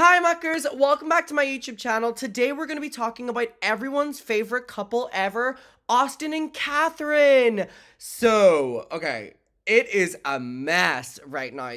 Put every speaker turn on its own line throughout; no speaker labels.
Hi muckers, welcome back to my YouTube channel. Today we're going to be talking about everyone's favorite couple ever, Austin and Catherine. Okay, it is a mess right now.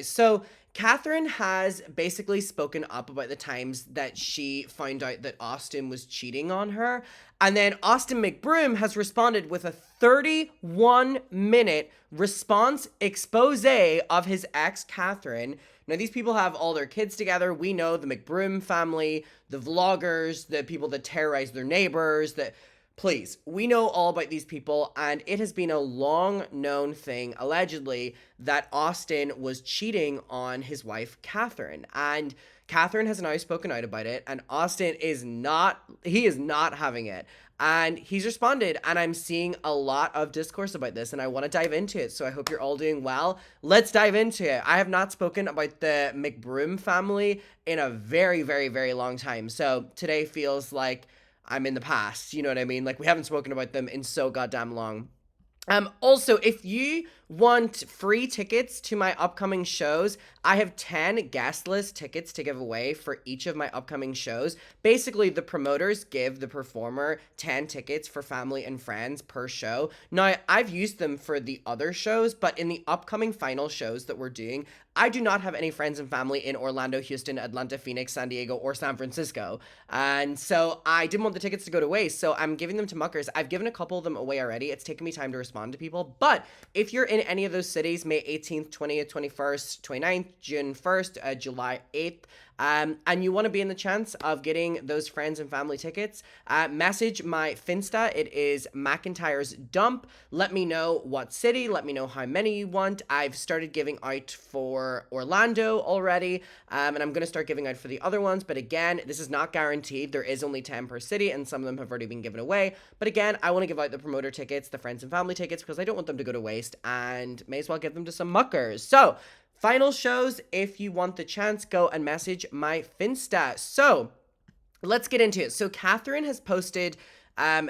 Catherine has basically spoken up about the times that she found out that Austin was cheating on her. And then Austin mcbroom has responded with a 31-minute response expose of his ex, Catherine. Now, these people have all their kids together. We know the mcbroom family, the vloggers, the people that terrorize their neighbors, please, we know all about these people, and it has been a long known thing, allegedly, that Austin was cheating on his wife, Catherine. And Catherine has now spoken out about it, and Austin is not having it. And he's responded, and I'm seeing a lot of discourse about this, and I want to dive into it. So I hope you're all doing well. Let's dive into it. I have not spoken about the mcbroom family in a very, very, very long time. So today feels like I'm in the past, you know what I mean? Like, we haven't spoken about them in so goddamn long. Also, if you want free tickets to my upcoming shows, I have 10 guest list tickets to give away for each of my upcoming shows. Basically, the promoters give the performer 10 tickets for family and friends per show. Now, I've used them for the other shows, but in the upcoming final shows that we're doing, I do not have any friends and family in Orlando, Houston, Atlanta, Phoenix, San Diego, or San Francisco. And so I didn't want the tickets to go to waste, so I'm giving them to muckers. I've given a couple of them away already. It's taken me time to respond to people. But if you're in any of those cities, May 18th, 20th, 21st, 29th, June 1st, July 8th, and you want to be in the chance of getting those friends and family tickets, message my Finsta. It is McIntyre's Dump. Let me know what city. Let me know how many you want. I've started giving out for Orlando already, and I'm going to start giving out for the other ones. But again, this is not guaranteed. There is only 10 per city, and some of them have already been given away. But again, I want to give out the promoter tickets, the friends and family tickets, because I don't want them to go to waste, and may as well give them to some muckers. So, final shows, if you want the chance, go and message my Finsta. So, let's get into it. So, Catherine has posted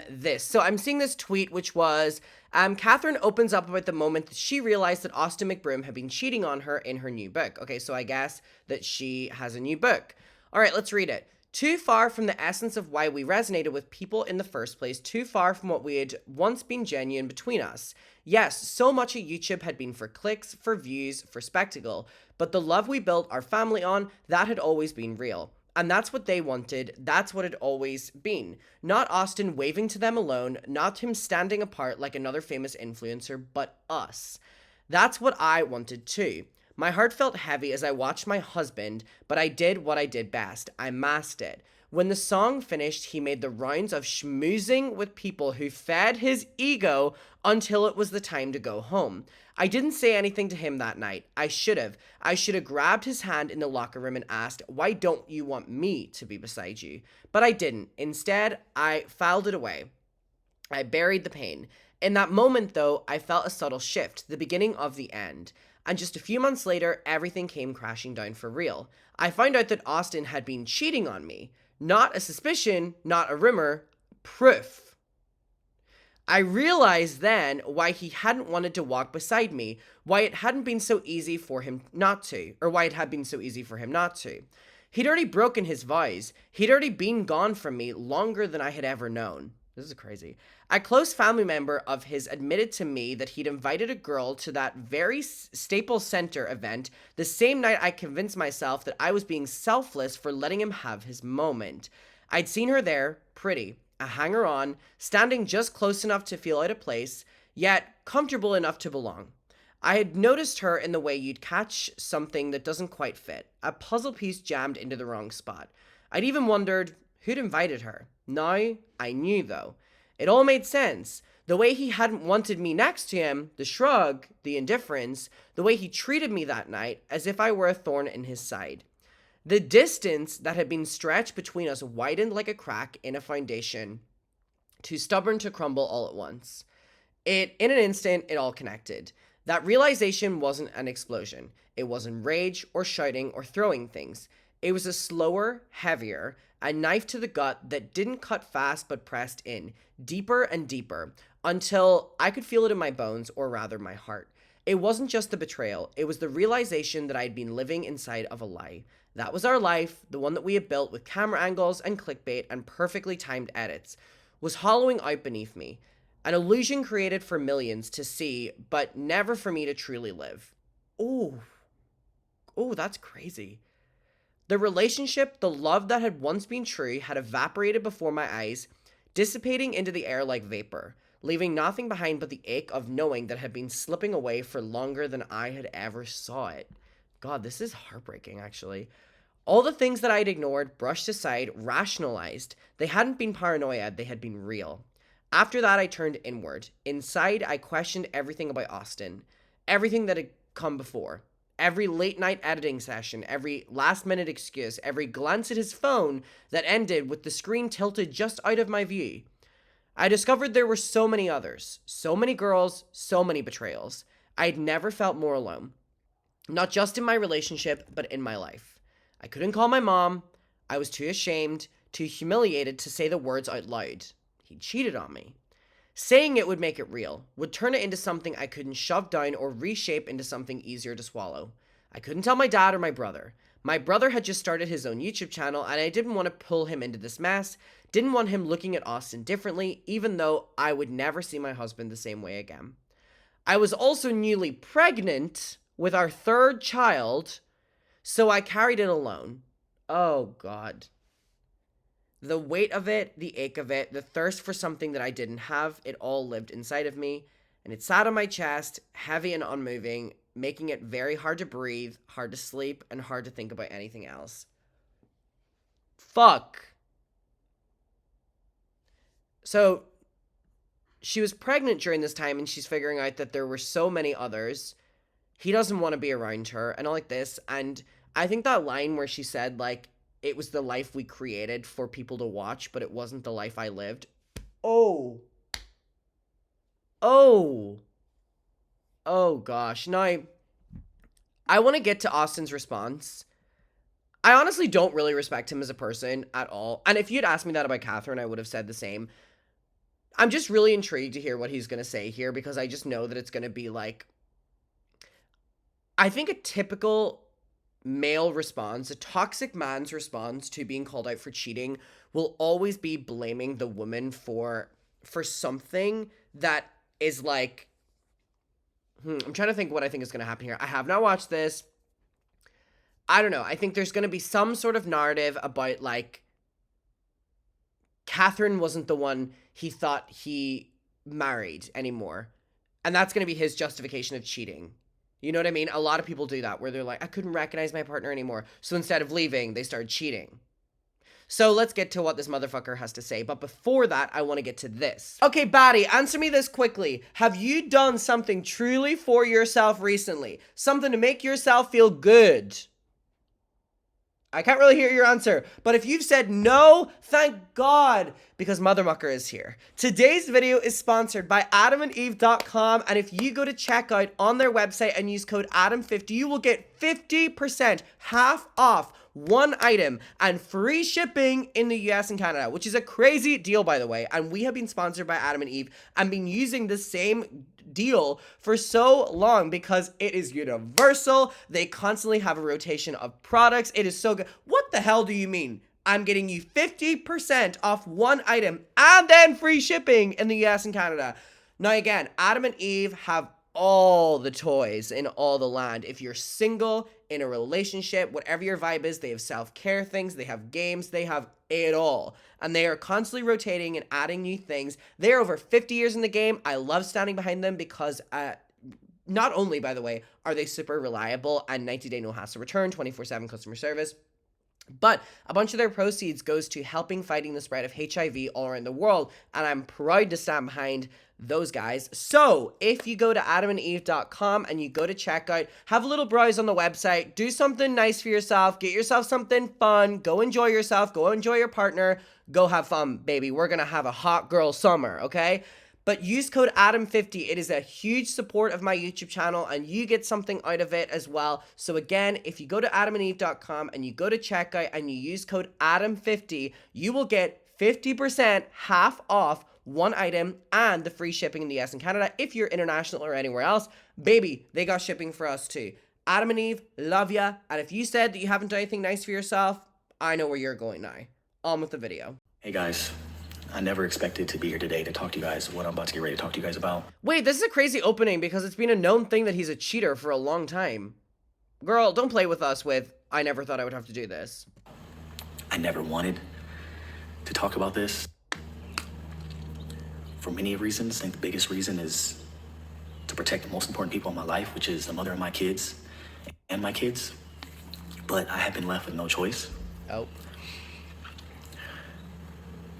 this. So, I'm seeing this tweet, which was, Catherine opens up about the moment that she realized that Austin mcbroom had been cheating on her in her new book. Okay, so I guess that she has a new book. All right, let's read it. Too far from the essence of why we resonated with people in the first place, too far from what we had once been genuine between us. Yes, so much of YouTube had been for clicks, for views, for spectacle, but the love we built our family on, that had always been real. And that's what they wanted, that's what it always been. Not Austin waving to them alone, not him standing apart like another famous influencer, but us. That's what I wanted too. My heart felt heavy as I watched my husband, but I did what I did best. I masked it. When the song finished, he made the rounds of schmoozing with people who fed his ego until it was the time to go home. I didn't say anything to him that night. I should have. I should have grabbed his hand in the locker room and asked, "Why don't you want me to be beside you?" But I didn't. Instead, I filed it away. I buried the pain. In that moment, though, I felt a subtle shift, the beginning of the end. And just a few months later, everything came crashing down for real. I found out that Austin had been cheating on me. Not a suspicion, not a rumor, proof. I realized then why he hadn't wanted to walk beside me, why it hadn't been so easy for him not to, or why it had been so easy for him not to. He'd already broken his vows. He'd already been gone from me longer than I had ever known. This is crazy. A close family member of his admitted to me that he'd invited a girl to that very Staples Center event the same night I convinced myself that I was being selfless for letting him have his moment. I'd seen her there, pretty, a hanger-on, standing just close enough to feel out of place, yet comfortable enough to belong. I had noticed her in the way you'd catch something that doesn't quite fit, a puzzle piece jammed into the wrong spot. I'd even wondered who'd invited her. Now, I knew though. It all made sense. The way he hadn't wanted me next to him, the shrug, the indifference, the way he treated me that night as if I were a thorn in his side. The distance that had been stretched between us widened like a crack in a foundation, too stubborn to crumble all at once. In an instant, it all connected. That realization wasn't an explosion. It wasn't rage or shouting or throwing things. It was a slower, heavier, a knife to the gut that didn't cut fast but pressed in, deeper and deeper, until I could feel it in my bones, or rather my heart. It wasn't just the betrayal, it was the realization that I'd been living inside of a lie. That was our life, the one that we had built with camera angles and clickbait and perfectly timed edits, was hollowing out beneath me. An illusion created for millions to see, but never for me to truly live. Ooh. Ooh, that's crazy. The relationship, the love that had once been true, had evaporated before my eyes, dissipating into the air like vapor, leaving nothing behind but the ache of knowing that it had been slipping away for longer than I had ever saw it. God, this is heartbreaking, actually. All the things that I'd ignored, brushed aside, rationalized, they hadn't been paranoia, they had been real. After that, I turned inward. Inside, I questioned everything about Austin, everything that had come before. Every late night editing session, every last minute excuse, every glance at his phone that ended with the screen tilted just out of my view. I discovered there were so many others, so many girls, so many betrayals. I'd never felt more alone. Not just in my relationship, but in my life. I couldn't call my mom. I was too ashamed, too humiliated to say the words out loud. He cheated on me. Saying it would make it real, would turn it into something I couldn't shove down or reshape into something easier to swallow. I couldn't tell my dad or my brother. My brother had just started his own YouTube channel and I didn't want to pull him into this mess, didn't want him looking at Austin differently, even though I would never see my husband the same way again. I was also newly pregnant with our third child, so I carried it alone. Oh God. The weight of it, the ache of it, the thirst for something that I didn't have, it all lived inside of me. And it sat on my chest, heavy and unmoving, making it very hard to breathe, hard to sleep, and hard to think about anything else. Fuck. So, she was pregnant during this time, and she's figuring out that there were so many others. He doesn't want to be around her, and all like this. And I think that line where she said, like, it was the life we created for people to watch, but it wasn't the life I lived. Oh. Oh gosh. Now, I want to get to Austin's response. I honestly don't really respect him as a person at all. And if you'd asked me that about Catherine, I would have said the same. I'm just really intrigued to hear what he's going to say here because I just know that it's going to be like, I think a typical male response, a toxic man's response to being called out for cheating will always be blaming the woman for something that is like, I'm trying to think what I think is going to happen here. I have not watched this. I don't know. I think there's going to be some sort of narrative about like Catherine wasn't the one he thought he married anymore. And that's going to be his justification of cheating. You know what I mean? A lot of people do that where they're like, I couldn't recognize my partner anymore. So instead of leaving, they started cheating. So let's get to what this motherfucker has to say. But before that, I want to get to this. Okay, baddie, answer me this quickly. Have you done something truly for yourself recently? Something to make yourself feel good? I can't really hear your answer, but if you've said no, thank God, because Mother Mucker is here. Today's video is sponsored by adamandeve.com, and if you go to checkout on their website and use code ADAM50, you will get 50% half off one item and free shipping in the US and Canada, which is a crazy deal, by the way. And we have been sponsored by Adam and Eve and been using the same deal for so long because it is universal. They constantly have a rotation of products. It is so good. What the hell do you mean? I'm getting you 50% off one item and then free shipping in the US and Canada. Now again, Adam and Eve have all the toys in all the land. If you're single, in a relationship, whatever your vibe is, they have self-care things, they have games, they have it all. And they are constantly rotating and adding new things. They're over 50 years in the game. I love standing behind them because not only, by the way, are they super reliable and 90-day no hassle return, 24/7 customer service, but a bunch of their proceeds goes to helping fighting the spread of HIV all around the world, and I'm proud to stand behind those guys. So if you go to adamandeve.com and you go to checkout, have a little browse on the website, do something nice for yourself, get yourself something fun, go enjoy yourself, go enjoy your partner, go have fun, baby. We're gonna have a hot girl summer, okay? But use code ADAM50. It is a huge support of my YouTube channel and you get something out of it as well. So again, if you go to adamandeve.com and you go to checkout and you use code ADAM50, you will get 50% half off one item and the free shipping in the US and Canada. If you're international or anywhere else, baby, they got shipping for us too. Adam and Eve, love ya. And if you said that you haven't done anything nice for yourself, I know where you're going now. On with the video.
Hey guys, I never expected to be here today to talk to you guys what I'm about to get ready to talk to you guys about.
Wait, this is a crazy opening because it's been a known thing that he's a cheater for a long time. Girl, don't play with us with, I never thought I would have to do this.
I never wanted to talk about this for many reasons. I think the biggest reason is to protect the most important people in my life, which is the mother of my kids and my kids. But I have been left with no choice.
Oh.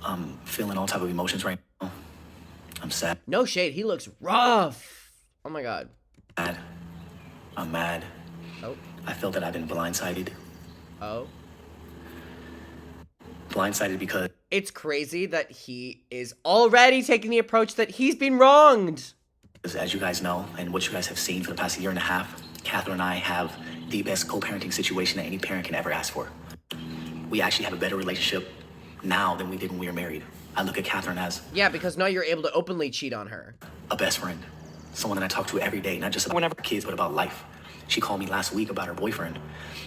I'm feeling all type of emotions right now. I'm sad.
No shade, he looks rough. Oh my God.
I'm mad.
Oh.
I feel that I've been blindsided.
Oh.
Blindsided because
it's crazy that he is already taking the approach that he's been wronged.
As you guys know, and what you guys have seen for the past year and a half, Catherine and I have the best co-parenting situation that any parent can ever ask for. We actually have a better relationship now than we did when we were married. I look at Catherine as...
yeah, because now you're able to openly cheat on her.
A best friend. Someone that I talk to every day, not just about kids, but about life. She called me last week about her boyfriend,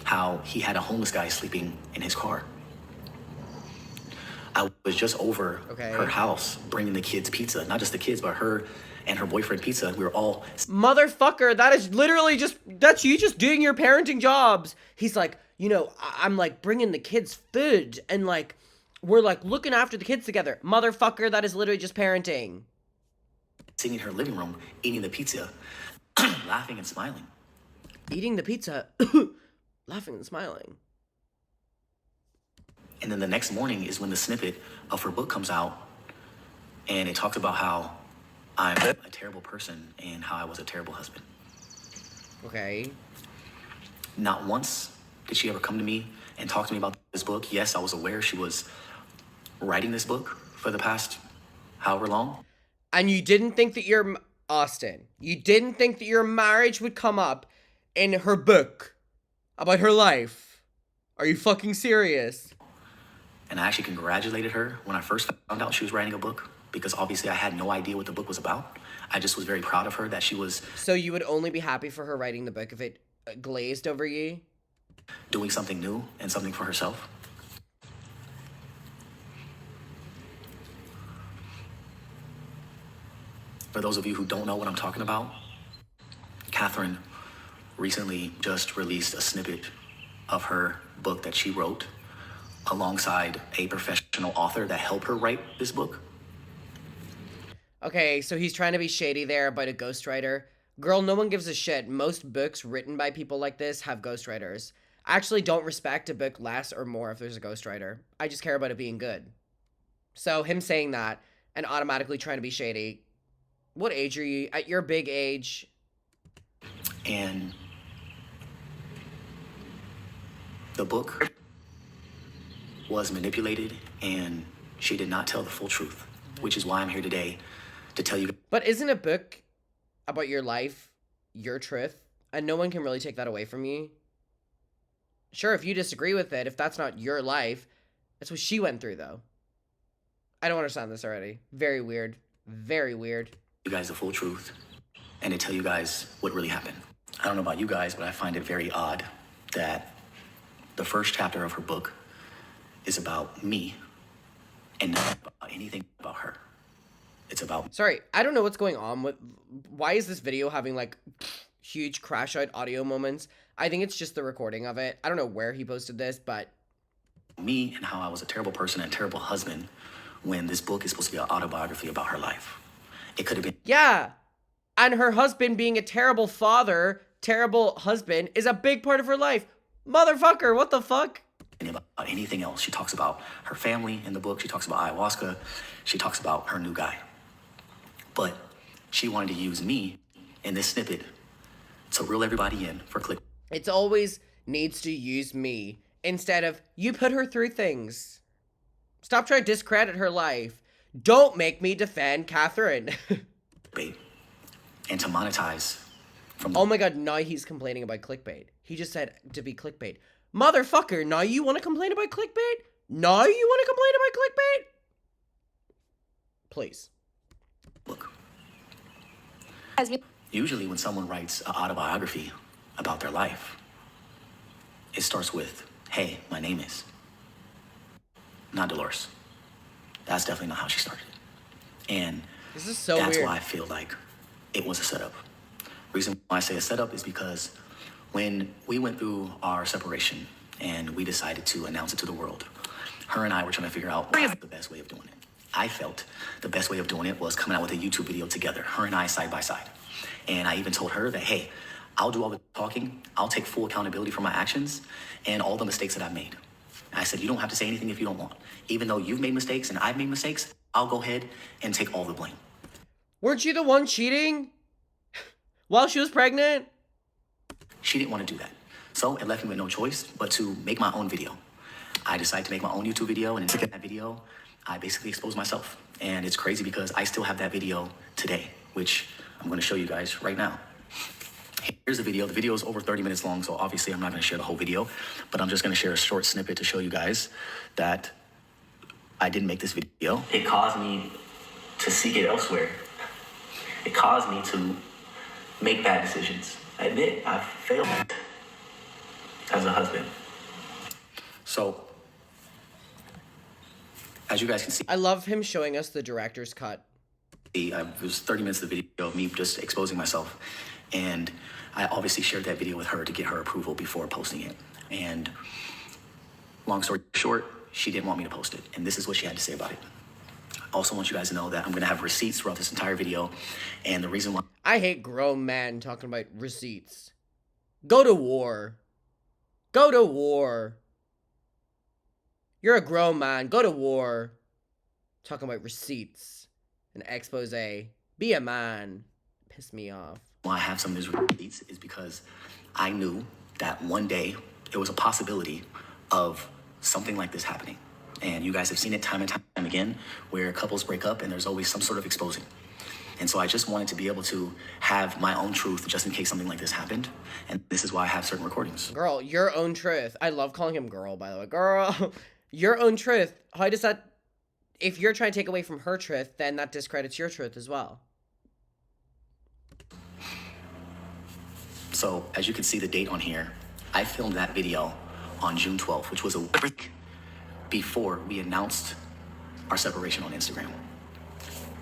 how he had a homeless guy sleeping in his car. I was just over her house bringing the kids pizza. Not just the kids, but her and her boyfriend pizza. We were all...
motherfucker, that is literally just... that's you just doing your parenting jobs. He's like, you know, I'm like bringing the kids food and like... we're like looking after the kids together. Motherfucker, that is literally just parenting.
Sitting in her living room, eating the pizza, laughing and smiling.
Eating the pizza, laughing and smiling.
And then the next morning is when the snippet of her book comes out, and it talks about how I'm a terrible person and how I was a terrible husband.
Okay.
Not once did she ever come to me and talk to me about this book. Yes, I was aware she was writing this book for the past however long.
And you didn't think that your... Austin, you didn't think that your marriage would come up in her book about her life? Are you fucking serious?
And I actually congratulated her when I first found out she was writing a book, because obviously I had no idea what the book was about. I just was very proud of her that she was...
so you would only be happy for her writing the book if it glazed over you?
Doing something new and something for herself. For those of you who don't know what I'm talking about, Catherine recently just released a snippet of her book that she wrote alongside a professional author that helped her write this book.
Okay, so he's trying to be shady there about a ghostwriter. Girl, no one gives a shit. Most books written by people like this have ghostwriters. I actually don't respect a book less or more if there's a ghostwriter. I just care about it being good. So him saying that and automatically trying to be shady. What age are you? At your big age.
And the book was manipulated, and she did not tell the full truth, which is why I'm here today to tell you.
But isn't a book about your life your truth? And no one can really take that away from you. Sure, if you disagree with it, if that's not your life, that's what she went through, though. I don't understand this already. Very weird. Very weird.
You guys the full truth and to tell you guys what really happened. I don't know about you guys, but I find it very odd that the first chapter of her book is about me and not about anything about her. It's about...
sorry, I don't know what's going on with... why is this video having, like, huge crash out audio moments? I think it's just the recording of it. I don't know where he posted this, but...
me and how I was a terrible person and a terrible husband when this book is supposed to be an autobiography about her life. It could have been...
yeah! And her husband being a terrible father, terrible husband, is a big part of her life. Motherfucker, what the fuck?
About anything else. She talks about her family in the book. She talks about ayahuasca. She talks about her new guy. But she wanted to use me in this snippet to reel everybody in for click.
It's always needs to use me instead of you put her through things. Stop trying to discredit her life. Don't make me defend Catherine.
And to monetize from...
oh my god, now he's complaining about clickbait. He just said to be clickbait. Motherfucker, now you want to complain about clickbait? Now you want to complain about clickbait? Please.
Look. Usually when someone writes an autobiography about their life, it starts with, hey, my name is. Not Dolores. That's definitely not how she started. And
this is so
that's
weird.
why I feel like it was a setup. Reason why I say a setup is because when we went through our separation and we decided to announce it to the world, her and I were trying to figure out what the best way of doing it. I felt the best way of doing it was coming out with a YouTube video together, her and I side by side. And I even told her that, hey, I'll do all the talking, I'll take full accountability for my actions and all the mistakes that I've made. I said, you don't have to say anything if you don't want. Even though you've made mistakes and I've made mistakes, I'll go ahead and take all the blame.
Weren't you the one cheating while she was pregnant?
She didn't want to do that. So it left me with no choice but to make my own video. I decided to make my own YouTube video, and in that video, I basically exposed myself. And it's crazy because I still have that video today, which I'm going to show you guys right now. Here's the video. The video is over 30 minutes long, so obviously I'm not going to share the whole video, but I'm just going to share a short snippet to show you guys that I didn't make this video. It caused me to seek it elsewhere. It caused me to make bad decisions. I admit I failed as a husband. So, as you guys can see,
I love him showing us the director's cut.
It was 30 minutes of the video of me just exposing myself. And I obviously shared that video with her to get her approval before posting it. And long story short, she didn't want me to post it. And this is what she had to say about it. I also want you guys to know that I'm going to have receipts throughout this entire video. And the reason why...
I hate grown men talking about receipts. Go to war. Go to war. You're a grown man. Go to war. Talking about receipts. An expose. Be a man. Piss me off.
Why I have some of these receipts is because I knew that one day it was a possibility of something like this happening. And you guys have seen it time and time again where couples break up and there's always some sort of exposing. And so I just wanted to be able to have my own truth just in case something like this happened. And this is why I have certain recordings.
Girl, your own truth. I love calling him girl, by the way. Girl, your own truth. How does that... If you're trying to take away from her truth, then that discredits your truth as well.
So, as you can see the date on here, I filmed that video on June 12th, which was a week before we announced our separation on Instagram.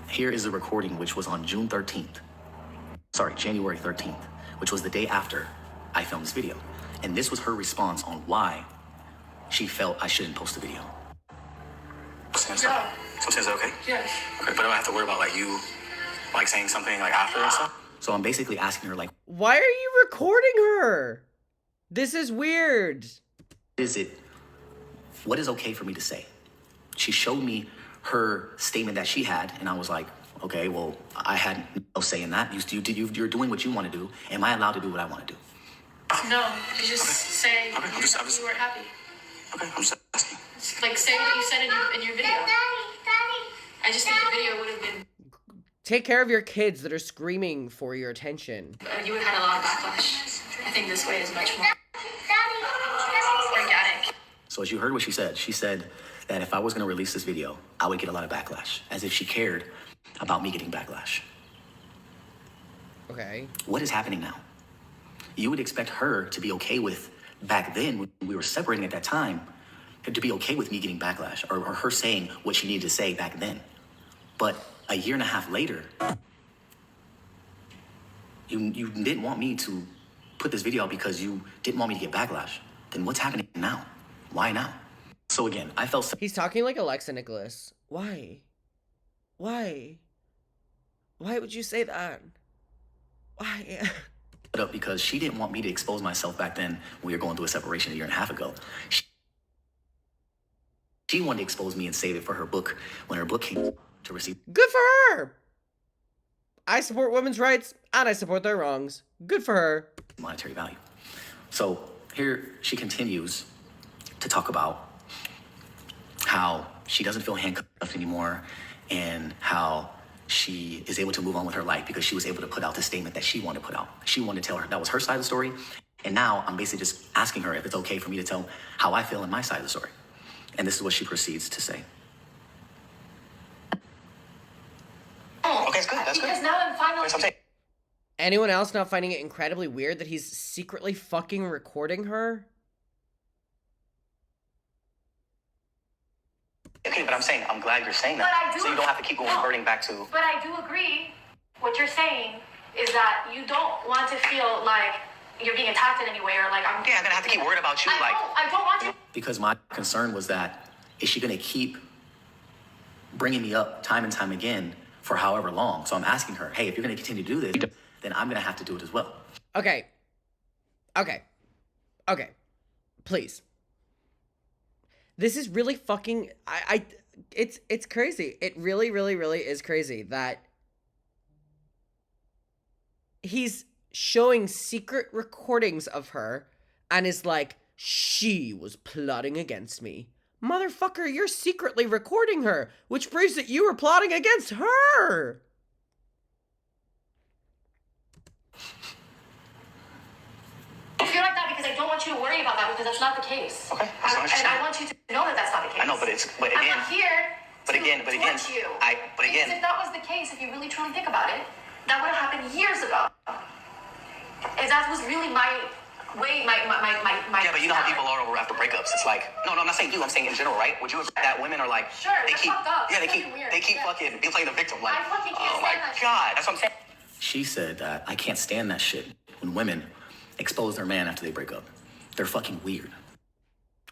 Here is the recording, which was on June 13th. Sorry, January 13th, which was the day after I filmed this video. And this was her response on why she felt I shouldn't post the video.
Yeah.
So is that okay?
Yes.
Okay, but I don't have to worry about like you like saying something like after and stuff. So I'm basically asking her like,
why are you recording her? This is weird.
What is okay for me to say? She showed me her statement that she had, and I was like, okay, well, I had no say in that. You're doing what you want to do. Am I allowed to do what I want to do?
No, you just say
Okay, I'm just-
you were happy.
Okay, I'm just asking.
Like, say what you said in your video. I just think the video would have been...
Take care of your kids that are screaming for your attention.
you would have had a lot of backlash. I think this way is much more organic.
So as you heard what she said that if I was going to release this video, I would get a lot of backlash, as if she cared about me getting backlash.
Okay.
What is happening now? You would expect her to be okay with, back then, when we were separating at that time, to be okay with me getting backlash, or her saying what she needed to say back then. But a year and a half later, you didn't want me to put this video out because you didn't want me to get backlash. Then what's happening now? Why now? So again, I felt...
He's talking like Alexa Nicholas. Why? Why? Why would you say that? Why?
up because she didn't want me to expose myself back then when we were going through a separation a year and a half ago. She wanted to expose me and save it for her book when her book came to receive.
Good for her! I support women's rights, and I support their wrongs. Good for her.
Monetary value. So here she continues to talk about how she doesn't feel handcuffed anymore and how she is able to move on with her life because she was able to put out the statement that she wanted to put out. She wanted to tell her that was her side of the story. And now I'm basically just asking her if it's okay for me to tell how I feel in my side of the story. And this is what she proceeds to say.
anyone else not finding it incredibly weird that he's secretly fucking recording her?
Okay, but I'm saying, I'm glad you're saying that. So you don't have to keep going reverting back to...
But I do agree. What you're saying is that you don't want to feel like you're being attacked in any way, or like I'm...
Yeah, I'm gonna have to keep worried about you,
I don't want to...
Because my concern was that, is she gonna keep bringing me up time and time again for however long? So I'm asking her, hey, if you're gonna continue to do this, then I'm gonna have to do it as well.
Okay. Please. This is really fucking... It's crazy. It really, really, really is crazy that he's showing secret recordings of her and is like, she was plotting against me. Motherfucker, you're secretly recording her, which proves that you were plotting against her.
I feel like that because I don't want you to worry about that, because that's not the case.
Okay,
and I want you to know that that's not the case.
I know, but again...
I'm not here
But again,
to torch you. Because if that was the case, if you really truly think about it, that would have happened years ago. If that was really my way, my
Yeah, but you know how people are over after breakups. It's like, no, I'm not saying you, I'm saying in general, right? Would you agree that women are like,
sure,
they
that's
keep,
fucked up.
yeah, they
That's
keep
weird.
fucking, they play the victim, like,
I fucking can't
oh my
stand that
God, that's what I'm saying. She said that I can't stand that shit when women expose their man after they break up. They're fucking weird.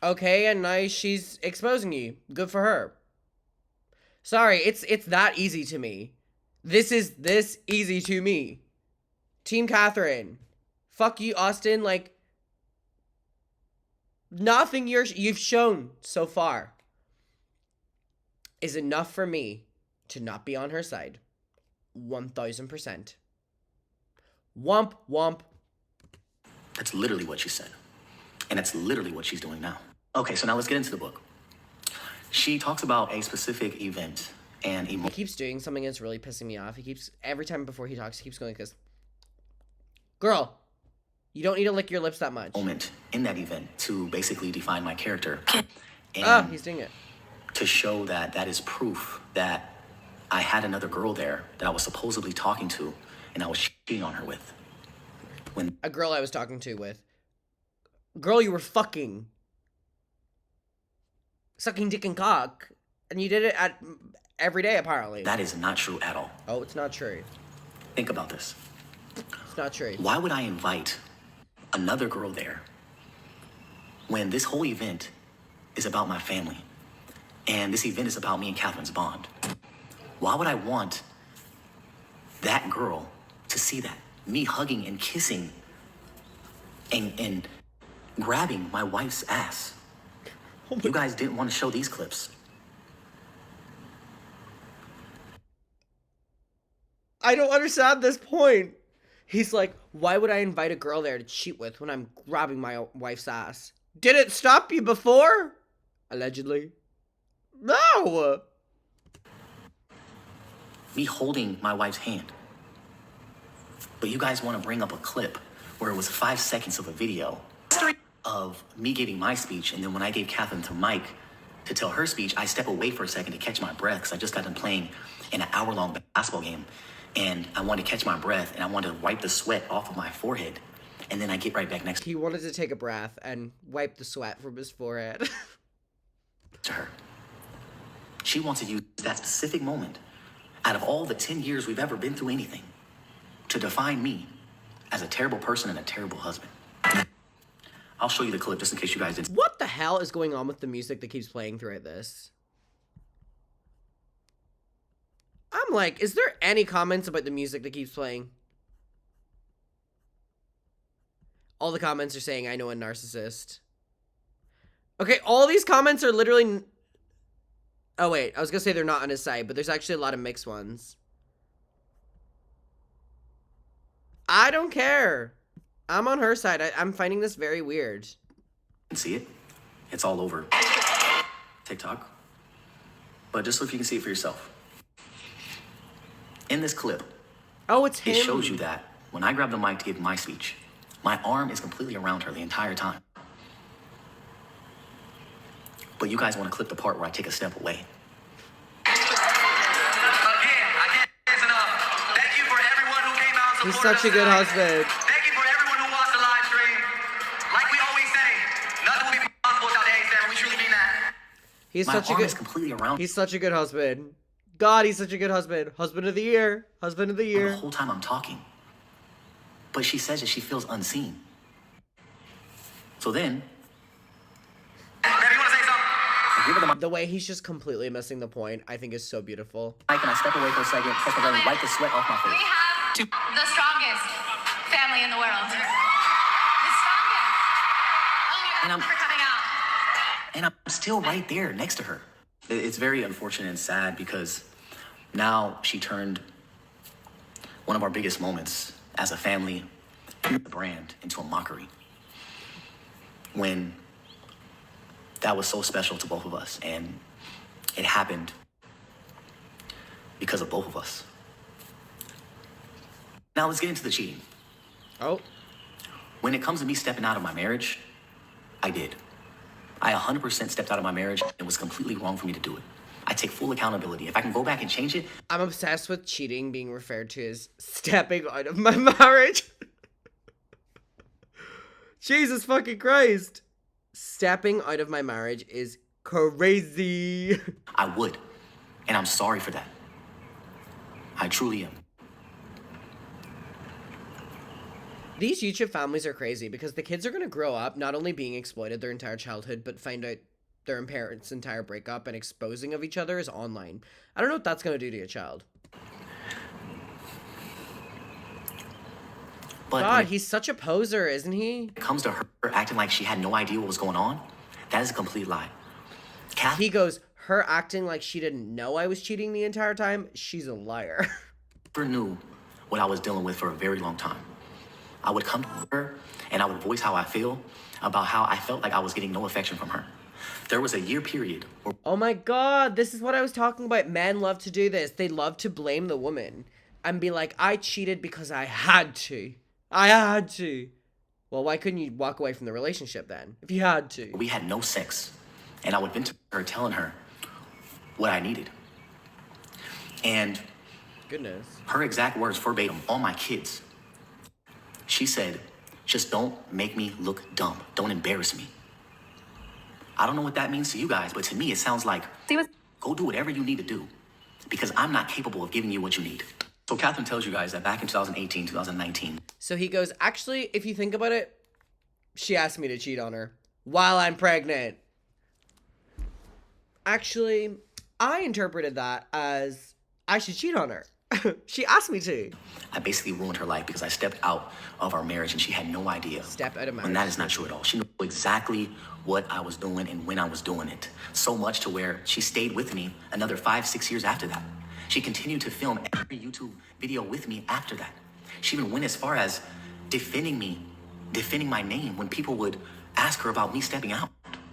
Okay, and now she's exposing you. Good for her. Sorry, it's that easy to me. This is this easy to me. Team Catherine. Fuck you, Austin. Like, nothing you've shown so far is enough for me to not be on her side. 1000%. Womp womp.
That's literally what she said. And that's literally what she's doing now. Okay, so now let's get into the book. She talks about a specific event and
He keeps doing something that's really pissing me off. He keeps, every time before he talks, he keeps going like this. Girl, you don't need to lick your lips that much.
moment in that event to basically define my character. And
he's doing it.
to show that that is proof that I had another girl there that I was supposedly talking to and I was cheating on her with. When
A girl I was talking to with. Girl you were fucking. Sucking dick and cock. And you did it at every day, apparently.
that is not true at all.
Oh, it's not true.
Think about this.
It's not true.
Why would I invite another girl there when this whole event is about my family and this event is about me and Catherine's bond? Why would I want that girl to see that? Me hugging and kissing and grabbing my wife's ass. You guys didn't want to show these clips.
I don't understand this point. He's like, why would I invite a girl there to cheat with when I'm grabbing my wife's ass? Did it stop you before? Allegedly. No!
Me holding my wife's hand. But you guys want to bring up a clip where it was 5 seconds of a video of me giving my speech, and then when I gave Catherine to Mike to tell her speech, I step away for a second to catch my breath because I just got done playing in an hour-long basketball game, and I wanted to catch my breath, and I wanted to wipe the sweat off of my forehead, and then I get right back next
He wanted to take a breath and wipe the sweat from his forehead.
to her. She wants to use that specific moment out of all the 10 years we've ever been through anything to define me as a terrible person and a terrible husband. I'll show you the clip just in case you guys didn't.
What the hell is going on with the music that keeps playing throughout this? I'm like, is there any comments about the music that keeps playing? All the comments are saying, I know a narcissist. Okay, all these comments are literally... Oh, wait, I was gonna say they're not on his side, but there's actually a lot of mixed ones. I don't care. I'm on her side. I'm finding this very weird.
See it? It's all over TikTok. But just so if you can see it for yourself. In this clip,
Oh, it's him.
it shows you that when I grab the mic to give my speech, my arm is completely around her the entire time. But you guys want to clip the part where I take a step away.
Again, I can't say enough. Thank you for everyone who came out and
He's such a good husband.
Thank you for everyone who watched the live stream. Like we always say, nothing will be possible without the A7. We truly mean that.
He's
My
such a
arm
good.
is completely around.
He's such a good husband. God, he's such a good husband. Husband of the year. Husband of the
The
year.
whole time I'm talking. But she says that she feels unseen. So then, baby, you want to say something? I give her the
The way he's just completely missing the point, I think is so beautiful.
mic and I step away for a second, press the button, wipe the sweat off my
We
face.
have the strongest family in the world. The strongest. Oh,
And
you're
I'm-
for coming out.
And I'm still right there next to her. It's very unfortunate and sad because now she turned one of our biggest moments as a family, the brand, into a mockery. When that was so special to both of us, and it happened because of both of us. Now let's get into the cheating.
Oh,
When it comes to me stepping out of my marriage, I did. I 100% stepped out of my marriage. It was completely wrong for me to do it. I take full accountability. If I can go back and change it,
I'm obsessed with cheating being referred to as stepping out of my marriage. Jesus fucking Christ. Stepping out of my marriage is crazy.
I would. And I'm sorry for that. I truly am.
These YouTube families are crazy because the kids are going to grow up not only being exploited their entire childhood, but find out their parents' entire breakup and exposing of each other is online. I don't know what that's going to do to a child.
But
God,
when
he's such a poser, isn't he?
it comes to her acting like she had no idea what was going on, that is a complete lie. Kathy
He goes, her acting like she didn't know I was cheating the entire time, she's a liar.
never knew what I was dealing with for a very long time. I would come to her and I would voice how I feel about how I felt like I was getting no affection from her. There was a year period where
Oh my God, this is what I was talking about. Men love to do this. They love to blame the woman and be like, I cheated because I had to. I had to. Well, why couldn't you walk away from the relationship then, if you had to?
we had no sex. And I would vent to her telling her what I needed. And
Goodness.
her exact words verbatim, all my kids. She said, just don't make me look dumb. Don't embarrass me. I don't know what that means to you guys, but to me, it sounds like, go do whatever you need to do because I'm not capable of giving you what you need. So Catherine tells you guys that back in 2018, 2019,
So he goes, actually, if you think about it, she asked me to cheat on her while I'm pregnant. Actually, I interpreted that as I should cheat on her. She asked me to.
I basically ruined her life because I stepped out of our marriage and she had no idea.
Step out of marriage.
And that is not true at all. She knew exactly what I was doing and when I was doing it. So much to where she stayed with me another 5-6 years after that. She continued to film every YouTube video with me after that. She even went as far as defending me, defending my name when people would ask her about me stepping out.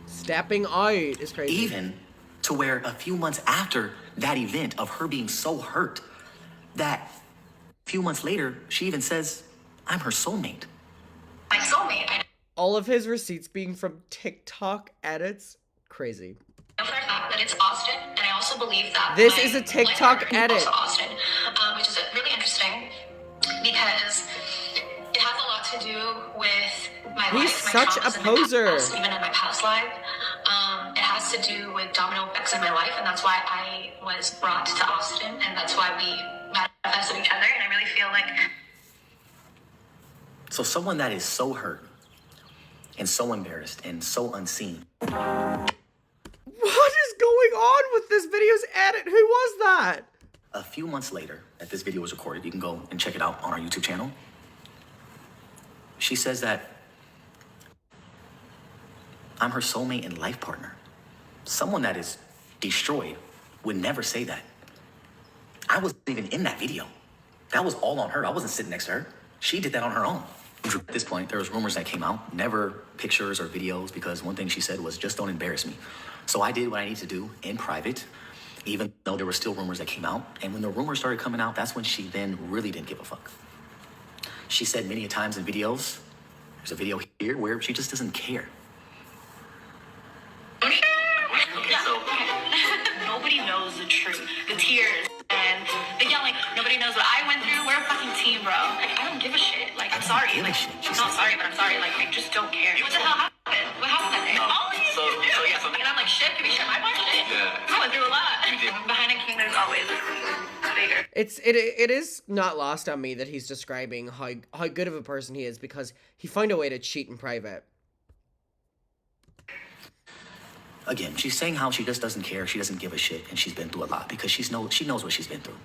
Stepping out is crazy.
Even to where a few months after that event of her being so hurt, that a few months later, she even says, I'm her soulmate.
My soulmate. I
All of his receipts being from TikTok edits. Crazy.
know for a fact that it's Austin, and I also believe that
This
my
is a
life
TikTok
partner is
edit.
also Austin, which is really interesting because it has a lot to do with my
He's
life, my
such a
traumas in my
poser.
past, even in my past life. It has to do with domino effects in my life, and that's why I was brought to Austin, and that's why we manifested each other. And I really feel like
So someone that is so hurt and so embarrassed and so unseen,
What is going on with this video's edit? Who was that?
a few months later that this video was recorded, you can go and check it out on our YouTube channel. She says that I'm her soulmate and life partner. Someone that is destroyed would never say that. I wasn't even in that video. That was all on her. I wasn't sitting next to her. She did that on her own. At this point, there was rumors that came out, never pictures or videos, because one thing she said was, just don't embarrass me. So I did what I need to do in private, even though there were still rumors that came out. And when the rumors started coming out, that's when she then really didn't give a fuck. She said many a times in videos, there's a video here where she just doesn't care.
nobody knows the truth, the tears, and the yelling. Nobody knows what I went through. We're a fucking team, bro. I sorry.
give a
Like,
shit. She
I'm not
said.
sorry, but I'm sorry. Like, I just don't care. What the hell happened? What happened that day? So yeah, so and I'm like, shit, can we share my part? Shit. Yeah. I went through a lot. Behind a king, there's always bigger.
It is not lost on me that he's describing how good of a person he is because he found a way to cheat in private.
Again, she's saying how she just doesn't care, she doesn't give a shit, and she's been through a lot because she knows what she's been through.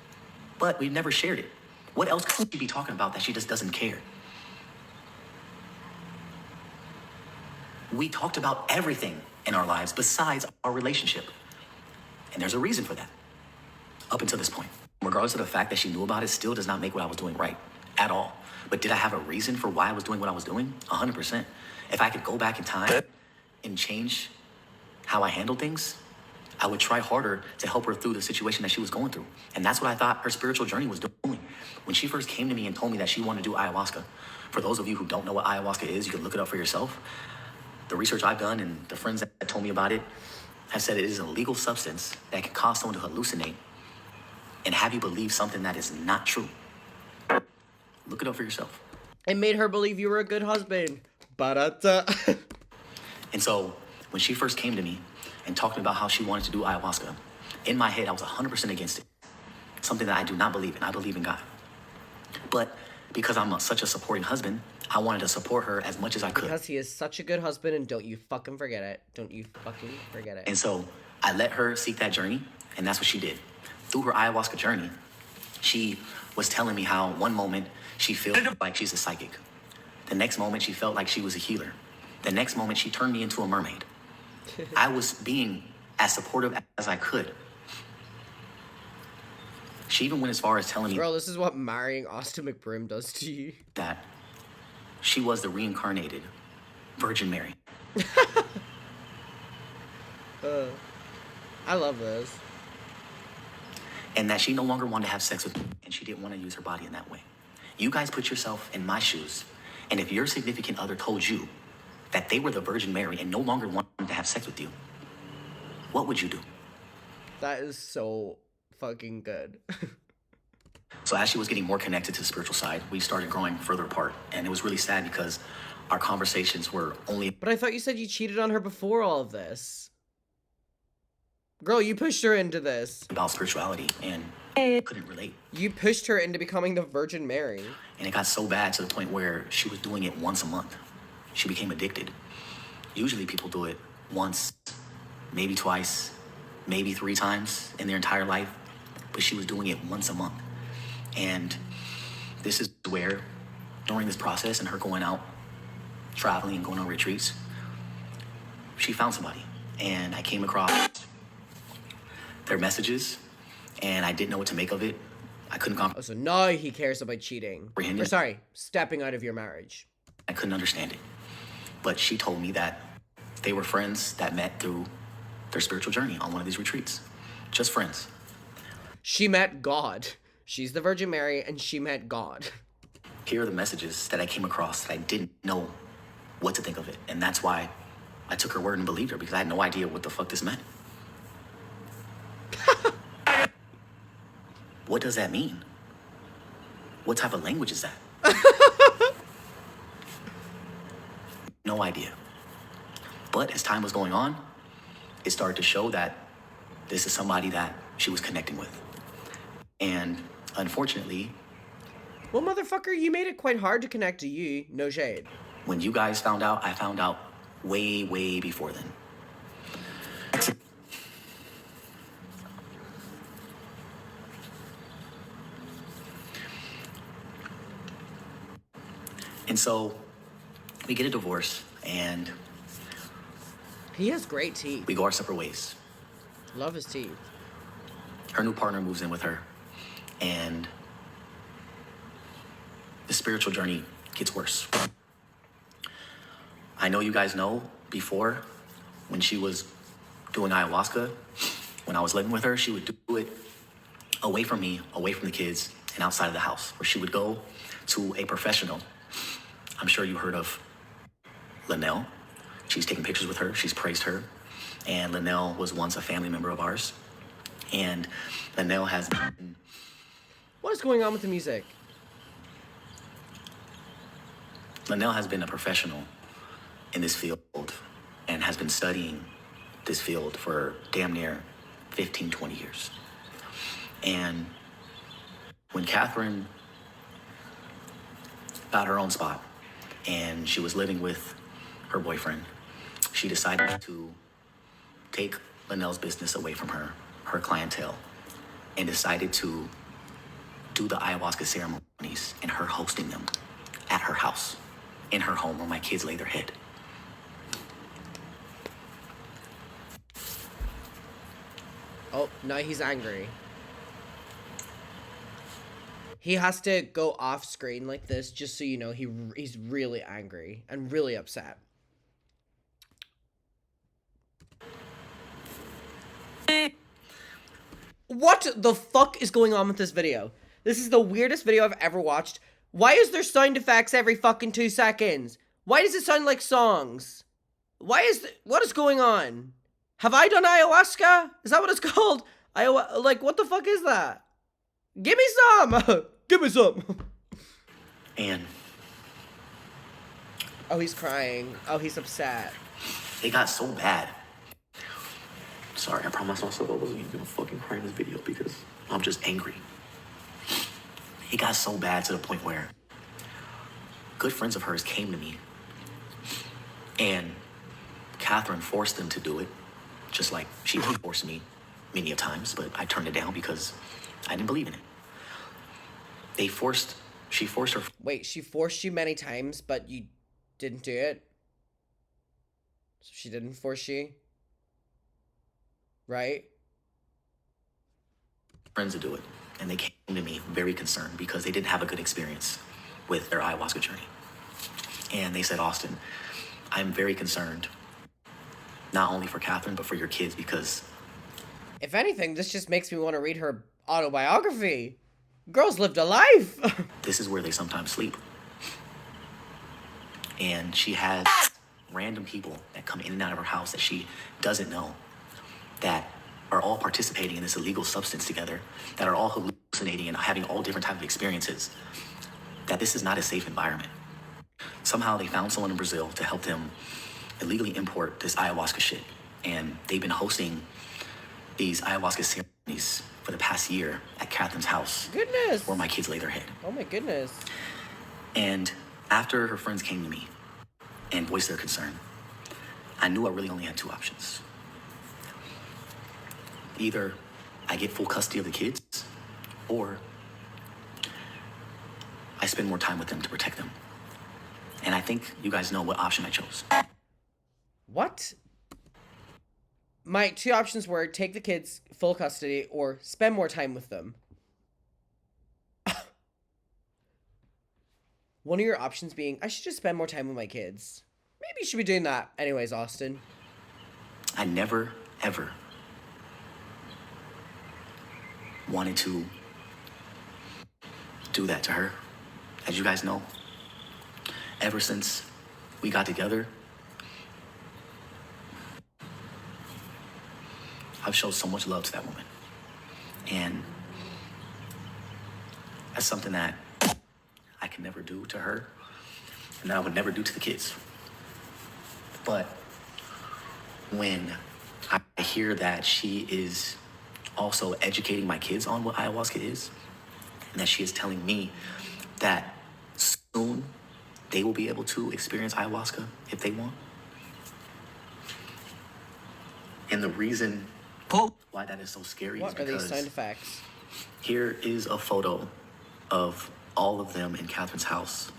But we've never shared it. What else could she be talking about that she just doesn't care? We talked about everything in our lives besides our relationship. And there's a reason for that. Up until this point. Regardless of the fact that she knew about it, still does not make what I was doing right. At all. But did I have a reason for why I was doing what I was doing? 100%. If I could go back in time and change how I handled things, I would try harder to help her through the situation that she was going through. And that's what I thought her spiritual journey was doing. When she first came to me and told me that she wanted to do ayahuasca, for those of you who don't know what ayahuasca is, you can look it up for yourself. The research I've done and the friends that told me about it have said it is a legal substance that can cause someone to hallucinate and have you believe something that is not true. Look it up for yourself.
It made her believe you were a good husband. Ba-da-da.
And so when she first came to me and talking about how she wanted to do ayahuasca, in my head, I was 100% against it. Something that I do not believe in. I believe in God. But because I'm such a supporting husband, I wanted to support her as much as I could.
Because he is such a good husband, and don't you fucking forget it. Don't you fucking forget it.
And so I let her seek that journey, and that's what she did. Through her ayahuasca journey, she was telling me how one moment she feels like she's a psychic. The next moment she felt like she was a healer. The next moment she turned me into a mermaid. I was being as supportive as I could. She even went as far as telling me,
Bro, this is what marrying Austin McBroom does to you.
that she was the reincarnated Virgin Mary.
I love this.
And that she no longer wanted to have sex with me, and she didn't want to use her body in that way. You guys put yourself in my shoes, and if your significant other told you that they were the Virgin Mary and no longer wanted to have sex with you, what would you do?
That is so fucking good.
So as she was getting more connected to the spiritual side, we started growing further apart, and it was really sad because our conversations were only
But I thought you said you cheated on her before all of this. Girl, you pushed her into this.
about spirituality, and couldn't relate.
You pushed her into becoming the Virgin Mary.
And it got so bad to the point where she was doing it once a month. She became addicted. Usually people do it once, maybe twice, maybe 3 times in their entire life, but she was doing it once a month. And this is where, during this process and her going out, traveling and going on retreats, she found somebody. And I came across their messages, and I didn't know what to make of it. I couldn't
Oh, so now he cares about cheating.
Comprehend
Or
it.
sorry, stepping out of your marriage.
I couldn't understand it. But she told me that they were friends that met through their spiritual journey on one of these retreats. Just friends.
She met God. She's the Virgin Mary, and she met God.
Here are the messages that I came across that I didn't know what to think of it. And that's why I took her word and believed her, because I had no idea what the fuck this meant. What does that mean? What type of language is that? No idea. But as time was going on, it started to show that this is somebody that she was connecting with. And unfortunately,
Well, motherfucker, you made it quite hard to connect to you. No shade.
when you guys found out, I found out way, way before then. And so we get a divorce and
He has great teeth.
we go our separate ways.
Love his teeth.
Her new partner moves in with her, and the spiritual journey gets worse. I know you guys know before, when she was doing ayahuasca, when I was living with her, she would do it away from me, away from the kids, and outside of the house, where she would go to a professional. I'm sure you heard of Linnell. She's taken pictures with her, she's praised her, and Linnell was once a family member of ours. And Linnell has been
What is going on with the music?
Linnell has been a professional in this field and has been studying this field for damn near 15, 20 years. And when Catherine got her own spot and she was living with her boyfriend, she decided to take Linnell's business away from her clientele, and decided to do the ayahuasca ceremonies and her hosting them at her house, in her home where my kids lay their head.
Oh, now he's angry. He has to go off screen like this just so you know he's really angry and really upset. What the fuck is going on with this video? This is the weirdest video I've ever watched. Why is there sound effects every fucking 2 seconds? Why does it sound like songs? What is going on? Have I done ayahuasca? Is that what it's called? Like, what the fuck is that? Give me some! Give me some!
And
oh, he's crying. Oh, he's upset.
it got so bad. Sorry, I promised myself I wasn't even gonna fucking cry in this video because I'm just angry. It got so bad to the point where good friends of hers came to me and Catherine forced them to do it, just like she forced me many a times, but I turned it down because I didn't believe in it. She forced her.
Wait, she forced you many times, but you didn't do it? So she didn't force you? Right?
Friends to do it, and they came to me very concerned because they didn't have a good experience with their ayahuasca journey. And they said, Austin, I'm very concerned, not only for Catherine, but for your kids, because
if anything, this just makes me want to read her autobiography. Girl's lived a life.
this is where they sometimes sleep. And she has random people that come in and out of her house that she doesn't know, that are all participating in this illegal substance together, that are all hallucinating and having all different types of experiences, that this is not a safe environment. Somehow they found someone in Brazil to help them illegally import this ayahuasca shit. And they've been hosting these ayahuasca ceremonies for the past year at Catherine's house.
Goodness.
Where my kids lay their head.
Oh my goodness.
And after her friends came to me and voiced their concern, I knew I really only had two options. Either I get full custody of the kids, or I spend more time with them to protect them. And I think you guys know what option I chose.
What? My two options were take the kids full custody or spend more time with them. One of your options being, I should just spend more time with my kids. Maybe you should be doing that. Anyways, Austin.
I never, ever wanted to do that to her. As you guys know, ever since we got together, I've showed so much love to that woman. And that's something that I can never do to her, and that I would never do to the kids. But when I hear that she is also educating my kids on what ayahuasca is, and that she is telling me that soon they will be able to experience ayahuasca if they want. And the reason why that is so scary is
What are
because
these sound effects?
here is a photo of all of them in Catherine's house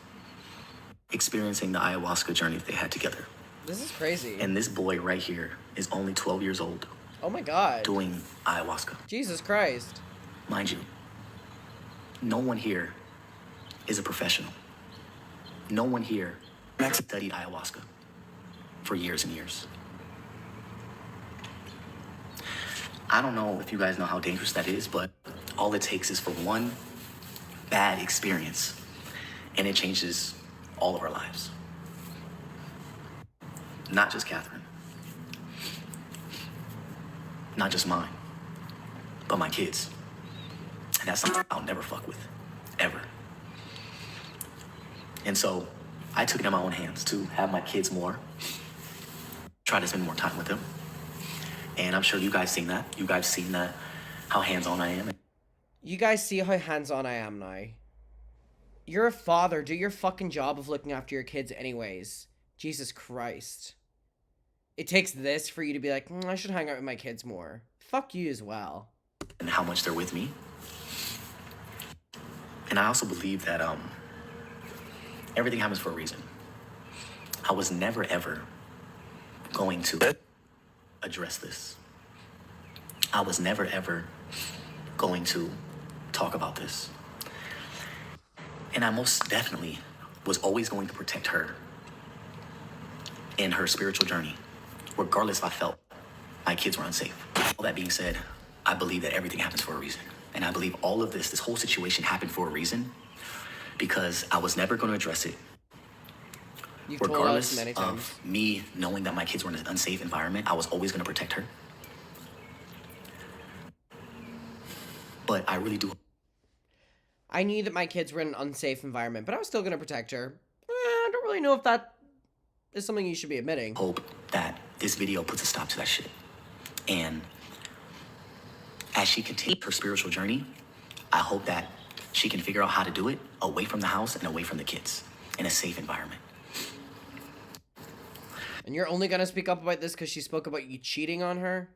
experiencing the ayahuasca journey that they had together.
This is crazy.
And this boy right here is only 12 years old
Oh my god.
doing ayahuasca.
Jesus Christ.
Mind you, no one here is a professional. No one here studied ayahuasca for years and years. I don't know if you guys know how dangerous that is, but all it takes is for one bad experience and it changes all of our lives. Not just Catherine. Not just mine, but my kids. And that's something I'll never fuck with, ever. And so I took it in my own hands to have my kids more, try to spend more time with them. And I'm sure you guys seen that. You guys seen that, how hands-on I am.
You guys see how hands-on I am now. You're a father. Do your fucking job of looking after your kids anyways. Jesus Christ. It takes this for you to be like, I should hang out with my kids more. Fuck you as well.
And how much they're with me. And I also believe that everything happens for a reason. I was never ever going to address this. I was never ever going to talk about this. And I most definitely was always going to protect her in her spiritual journey, regardless if I felt my kids were unsafe. All that being said, I believe that everything happens for a reason. And I believe all of this whole situation happened for a reason because I was never going to address it.
You've
Regardless
told us many times.
of me knowing that my kids were in an unsafe environment, I was always going to protect her. But I really do.
I knew that my kids were in an unsafe environment, but I was still going to protect her. I don't really know if that is something you should be admitting.
Hope that this video puts a stop to that shit. And as she continues her spiritual journey, I hope that she can figure out how to do it away from the house and away from the kids in a safe environment.
And you're only going to speak up about this because she spoke about you cheating on her?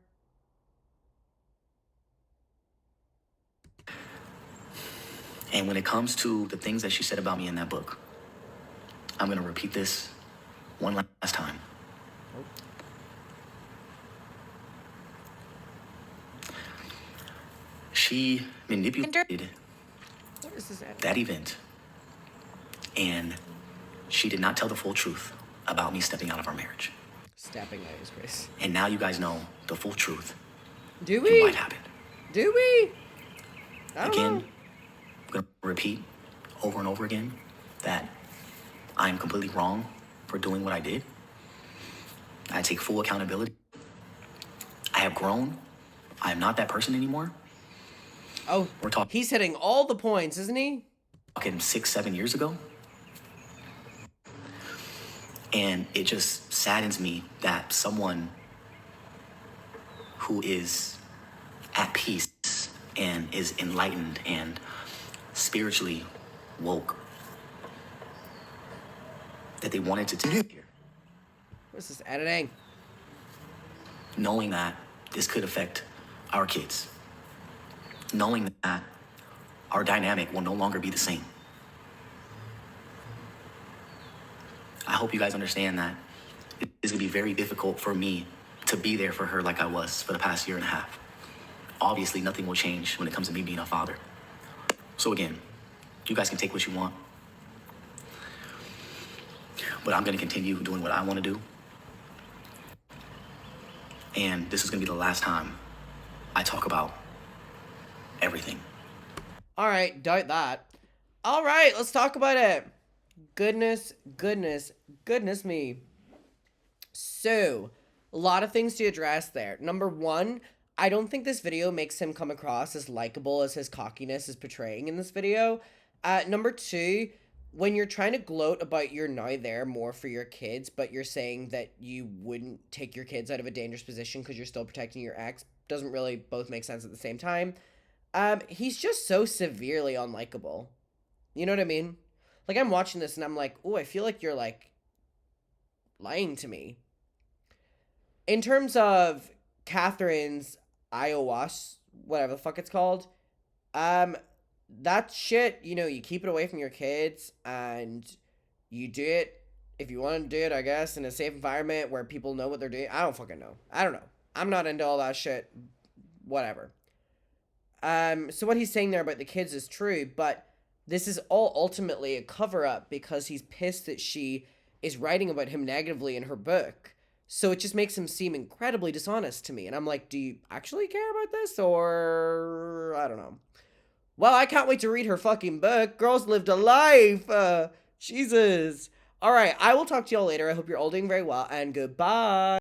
And when it comes to the things that she said about me in that book, I'm going to repeat this one last time. She manipulated
What is this?
that event, and she did not tell the full truth about me stepping out of our marriage.
Stepping out is crazy.
And now you guys know the full truth.
Do
And
we?
what happened.
Do we? I don't
Again,
know.
I'm going to repeat over and over again that I am completely wrong for doing what I did. I take full accountability. I have grown. I am not that person anymore.
Oh,
We're talking
he's hitting all the points, isn't he?
6-7 years ago. And it just saddens me that someone who is at peace and is enlightened and spiritually woke, that they wanted to do here,
What's this editing?
knowing that this could affect our kids, knowing that our dynamic will no longer be the same. I hope you guys understand that it is going to be very difficult for me to be there for her like I was for the past year and a half. Obviously, nothing will change when it comes to me being a father. So again, you guys can take what you want. But I'm going to continue doing what I want to do. And this is going to be the last time I talk about everything.
All right, doubt that. All right, let's talk about it. Goodness me. So, a lot of things to address there. Number one, I don't think this video makes him come across as likable as his cockiness is portraying in this video. Number two, when you're trying to gloat about you're now there more for your kids, but you're saying that you wouldn't take your kids out of a dangerous position because you're still protecting your ex, doesn't really both make sense at the same time. He's just so severely unlikable. You know what I mean? Like, I'm watching this and I'm like, oh, I feel like you're, like, lying to me. In terms of Catherine's ayahuasca, whatever the fuck it's called, that shit, you know, you keep it away from your kids and you do it if you want to do it, I guess, in a safe environment where people know what they're doing. I don't fucking know. I don't know. I'm not into all that shit. Whatever. So what he's saying there about the kids is true, but this is all ultimately a cover-up because he's pissed that she is writing about him negatively in her book. So it just makes him seem incredibly dishonest to me. And I'm like, do you actually care about this? Or I don't know. Well, I can't wait to read her fucking book. Girls lived a life. Jesus. All right, I will talk to y'all later. I hope you're all doing very well, and goodbye.